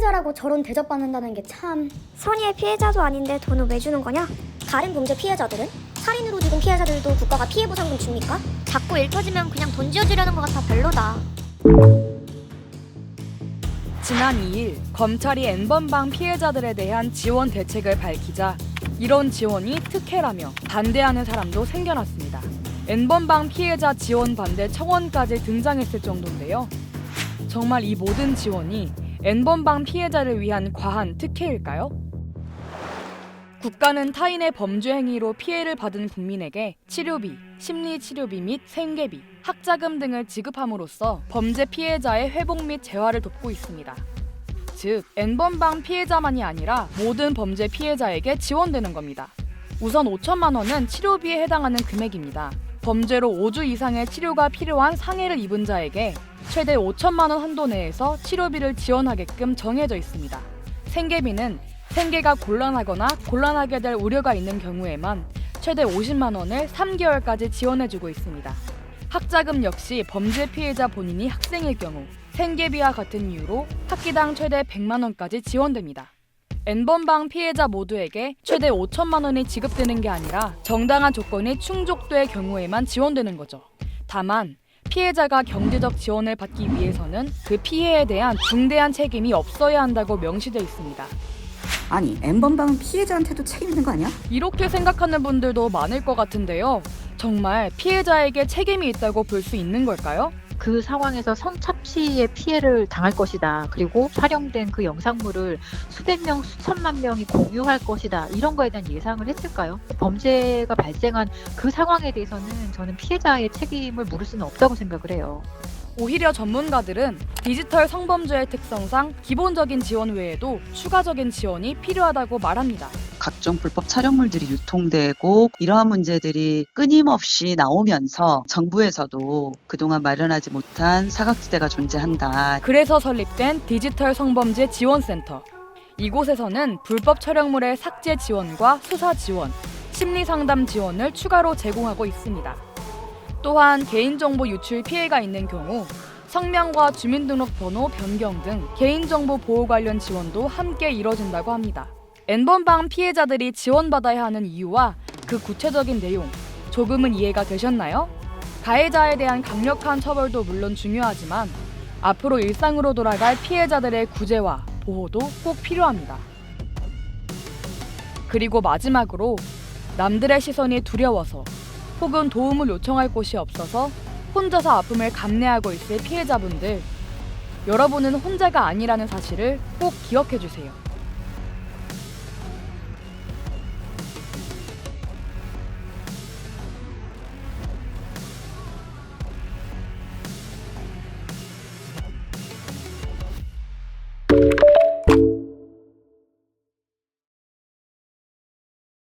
피해자라고 저런 대접받는다는 게 참... 선의의 피해자도 아닌데 돈을 왜 주는 거냐? 다른 범죄 피해자들은? 살인으로 죽은 피해자들도 국가가 피해보상금 줍니까? 자꾸 일 터지면 그냥 돈 지어주려는 것 같아 별로다. 지난 2일 검찰이 N번방 피해자들에 대한 지원 대책을 밝히자 이런 지원이 특혜라며 반대하는 사람도 생겨났습니다. N번방 피해자 지원 반대 청원까지 등장했을 정도인데요. 정말 이 모든 지원이 N번방 피해자를 위한 과한 특혜일까요? 국가는 타인의 범죄 행위로 피해를 받은 국민에게 치료비, 심리치료비 및 생계비, 학자금 등을 지급함으로써 범죄 피해자의 회복 및 재활을 돕고 있습니다. 즉, N번방 피해자만이 아니라 모든 범죄 피해자에게 지원되는 겁니다. 우선 5천만 원은 치료비에 해당하는 금액입니다. 범죄로 5주 이상의 치료가 필요한 상해를 입은 자에게 최대 5천만 원 한도 내에서 치료비를 지원하게끔 정해져 있습니다. 생계비는 생계가 곤란하거나 곤란하게 될 우려가 있는 경우에만 최대 50만 원을 3개월까지 지원해주고 있습니다. 학자금 역시 범죄 피해자 본인이 학생일 경우 생계비와 같은 이유로 학기당 최대 100만 원까지 지원됩니다. N번방 피해자 모두에게 최대 5천만 원이 지급되는 게 아니라 정당한 조건이 충족될 경우에만 지원되는 거죠. 다만 피해자가 경제적 지원을 받기 위해서는 그 피해에 대한 중대한 책임이 없어야 한다고 명시되어 있습니다. 아니, N번방은 피해자한테도 책임 있는 거 아니야? 이렇게 생각하는 분들도 많을 것 같은데요. 정말 피해자에게 책임이 있다고 볼 수 있는 걸까요? 그 상황에서 성착취의 피해를 당할 것이다. 그리고 촬영된 그 영상물을 수백 명, 수천만 명이 공유할 것이다. 이런 거에 대한 예상을 했을까요? 범죄가 발생한 그 상황에 대해서는 저는 피해자의 책임을 물을 수는 없다고 생각을 해요. 오히려 전문가들은 디지털 성범죄의 특성상 기본적인 지원 외에도 추가적인 지원이 필요하다고 말합니다. 각종 불법 촬영물들이 유통되고 이러한 문제들이 끊임없이 나오면서 정부에서도 그동안 마련하지 못한 사각지대가 존재한다. 그래서 설립된 디지털 성범죄 지원센터. 이곳에서는 불법 촬영물의 삭제 지원과 수사 지원, 심리 상담 지원을 추가로 제공하고 있습니다. 또한 개인정보 유출 피해가 있는 경우 성명과 주민등록번호 변경 등 개인정보 보호 관련 지원도 함께 이뤄진다고 합니다. N번방 피해자들이 지원받아야 하는 이유와 그 구체적인 내용, 조금은 이해가 되셨나요? 가해자에 대한 강력한 처벌도 물론 중요하지만 앞으로 일상으로 돌아갈 피해자들의 구제와 보호도 꼭 필요합니다. 그리고 마지막으로 남들의 시선이 두려워서 혹은 도움을 요청할 곳이 없어서 혼자서 아픔을 감내하고 있을 피해자분들, 여러분은 혼자가 아니라는 사실을 꼭 기억해 주세요.